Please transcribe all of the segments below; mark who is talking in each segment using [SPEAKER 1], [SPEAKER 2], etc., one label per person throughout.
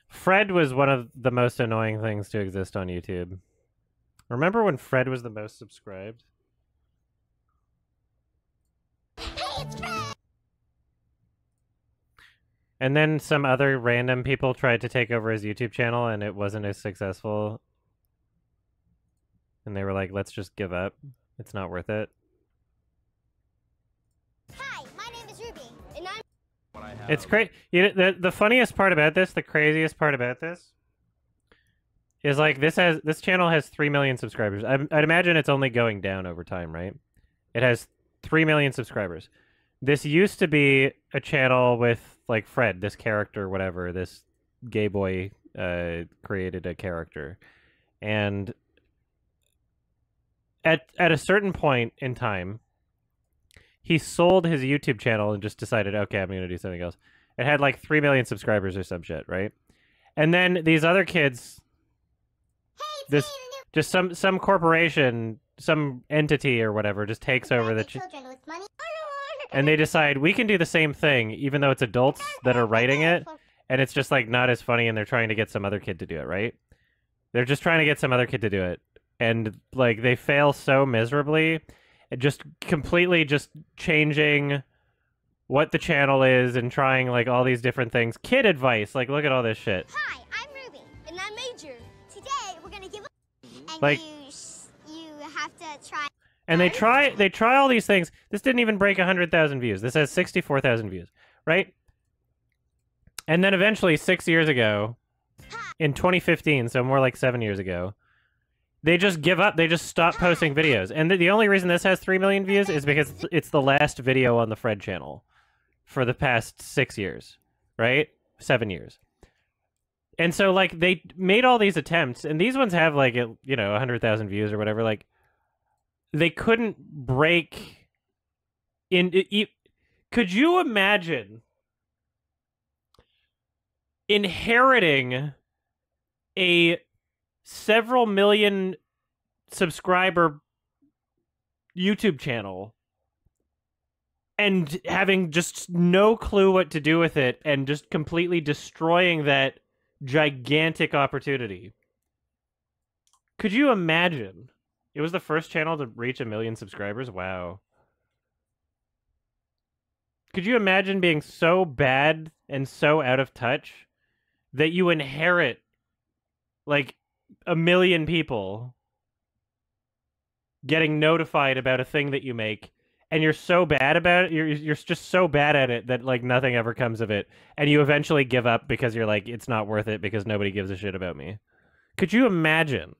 [SPEAKER 1] Fred was one of the most annoying things to exist on YouTube. Remember when Fred was the most subscribed?
[SPEAKER 2] Hey, it's Fred!
[SPEAKER 1] And then some other random people tried to take over his YouTube channel and it wasn't as successful. And they were like, let's just give up. It's not worth it.
[SPEAKER 2] Hi, my name is Ruby, and I'm...
[SPEAKER 1] It's great. You know, the funniest part about this, the craziest part about this, is like this channel has 3 million subscribers. I'd imagine it's only going down over time, right? It has 3 million subscribers. This used to be a channel with like Fred, this character, whatever. This gay boy created a character, and at a certain point in time, he sold his YouTube channel and just decided, okay, I'm going to do something else. It had like 3 million subscribers or some shit, right? And then these other kids, just some corporation, some entity or whatever, just takes over the and they decide we can do the same thing, even though it's adults that are writing it, and it's just like not as funny, and they're trying to get some other kid to do it, right? They're just trying to get some other kid to do it, and like they fail so miserably. Just completely just changing what the channel is and trying like all these different things. Kid advice, like look at all this shit.
[SPEAKER 2] Hi, I'm Ruby, and I'm Major. Today we're gonna give and
[SPEAKER 1] like
[SPEAKER 2] you have to try.
[SPEAKER 1] And they try all these things. This didn't even break 100,000 views. This has 64,000 views, right? And then eventually 6 years ago, in 2015, so more like 7 years ago, they just give up. They just stop posting videos. And the only reason this has 3 million views is because it's the last video on the Fred channel for the past 6 years, right? 7 years. And so, like, they made all these attempts, and these ones have, like, 100,000 views or whatever. Like, they couldn't break in... Could you imagine inheriting a several million subscriber YouTube channel and having just no clue what to do with it and just completely destroying that gigantic opportunity? Could you imagine? It was the first channel to reach 1 million subscribers. Wow. Could you imagine being so bad and so out of touch that you inherit like 1 million people getting notified about a thing that you make, and you're so bad about it, you're just so bad at it that like nothing ever comes of it, and you eventually give up because you're like, it's not worth it because nobody gives a shit about me? Could you imagine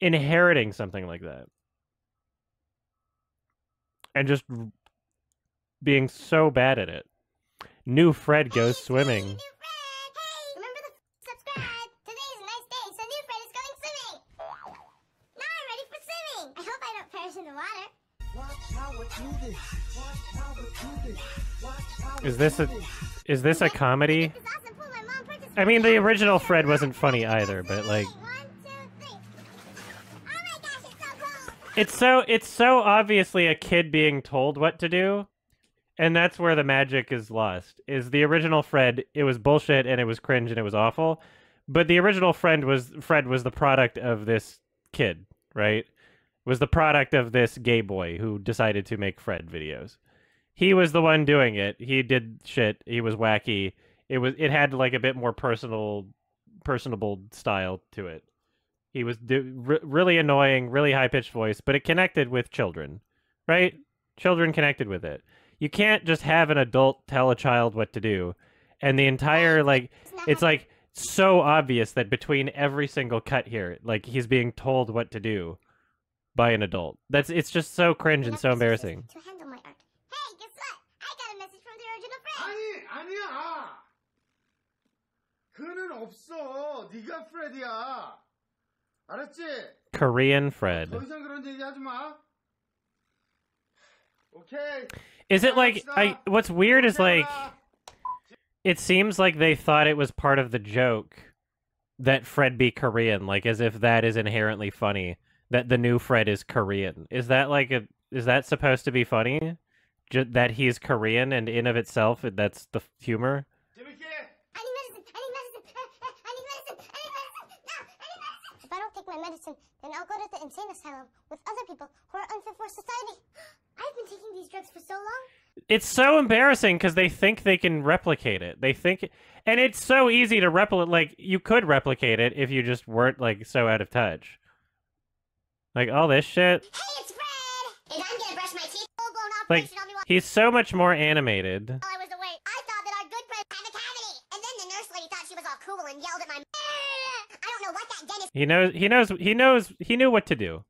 [SPEAKER 1] inheriting something like that and just being so bad at it? New Fred goes swimming.
[SPEAKER 2] Hey, remember to subscribe. Today's a nice day, so new Fred is going swimming. Now I'm ready for swimming. I hope I don't perish in the water.
[SPEAKER 1] Is this a comedy? I mean, the original Fred wasn't funny either, but like, it's so obviously a kid being told what to do, and that's where the magic is lost. Is the original Fred, it was bullshit and it was cringe and it was awful, but the original Fred was the product of this kid, right? Was the product of this gay boy who decided to make Fred videos. He was the one doing it. He did shit. He was wacky. It had like a bit more personable style to it. He was really annoying, really high-pitched voice, but it connected with children, right? Children connected with it. You can't just have an adult tell a child what to do. And the entire, like, it's like so obvious that between every single cut here, like, he's being told what to do by an adult. It's just so cringe and so embarrassing.
[SPEAKER 2] To handle my art. Hey, guess what? I got a message from the original Fred.
[SPEAKER 3] 아니야. 그는 없어. 네가 프레드야. 알았지?
[SPEAKER 1] Korean Fred.
[SPEAKER 3] 더 이상 그런 얘기 하지 마. Okay.
[SPEAKER 1] Is it like, what's weird is like, it seems like they thought it was part of the joke that Fred be Korean, like as if that is inherently funny. that the new Fred is Korean. Is that supposed to be funny? That he's Korean and in of itself that's the humor?
[SPEAKER 3] 재밌게.
[SPEAKER 2] I need medicine. I need medicine. I need medicine. I need medicine. No, I need medicine. If I don't take my medicine, then I'll go to the insane asylum with other people who are unfit for society. I've been taking these drugs for so long.
[SPEAKER 1] It's so embarrassing because they think they can replicate it. They think, and it's so easy to replicate. Like, you could replicate it if you just weren't, like, so out of touch. Like, all this shit.
[SPEAKER 2] Hey, it's Fred! And I'm gonna brush my teeth. Full-blown
[SPEAKER 1] Like,
[SPEAKER 2] operation on me while
[SPEAKER 1] he's so much more animated.
[SPEAKER 2] I was away. I thought that our good friend had a cavity. And then the nurse lady thought she was all cool and yelled at my I don't know what that dentist
[SPEAKER 1] He knew what to do.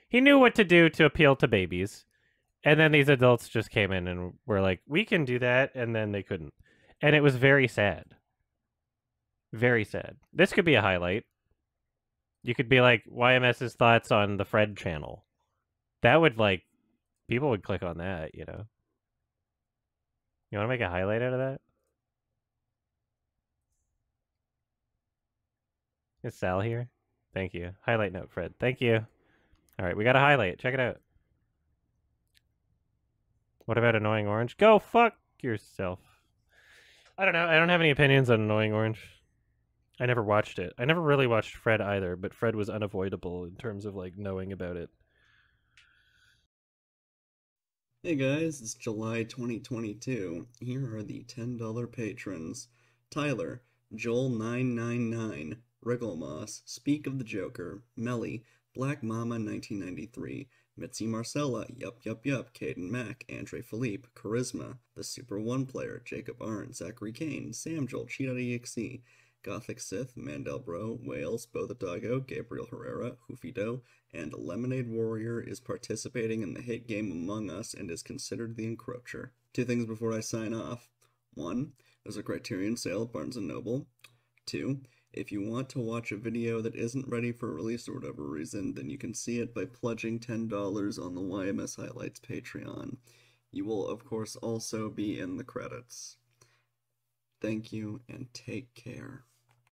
[SPEAKER 1] He knew what to do to appeal to babies. And then these adults just came in and were like, we can do that. And then they couldn't. And it was very sad. Very sad. This could be a highlight. You could be like, YMS's thoughts on the Fred channel. That would, like, people would click on that, you know? You want to make a highlight out of that? Is Sal here? Thank you. Highlight note, Fred. Thank you. All right, we got a highlight. Check it out. What about Annoying Orange? Go fuck yourself. I don't know. I don't have any opinions on Annoying Orange. I never watched it. I never really watched Fred either, but Fred was unavoidable in terms of, like, knowing about it.
[SPEAKER 4] Hey guys, it's July 2022. Here are the $10 patrons. Tyler, Joel999, Wrigglemoss, Speak of the Joker, Melly, Black Mama 1993, Mitzi Marcella, Yup, Caden Mack, Andre Philippe, Charisma, The Super One Player, Jacob Arn, Zachary Kane, Sam Joel, Cheat.exe, Gothic Sith, Mandel Bro, Wales, Bo the Doggo, Gabriel Herrera, Hoofido, and Lemonade Warrior is participating in the hit game Among Us and is considered the encroacher. Two things before I sign off. 1. There's a Criterion sale at Barnes & Noble. 2. If you want to watch a video that isn't ready for release or whatever reason, then you can see it by pledging $10 on the YMS Highlights Patreon. You will, of course, also be in the credits. Thank you, and take care.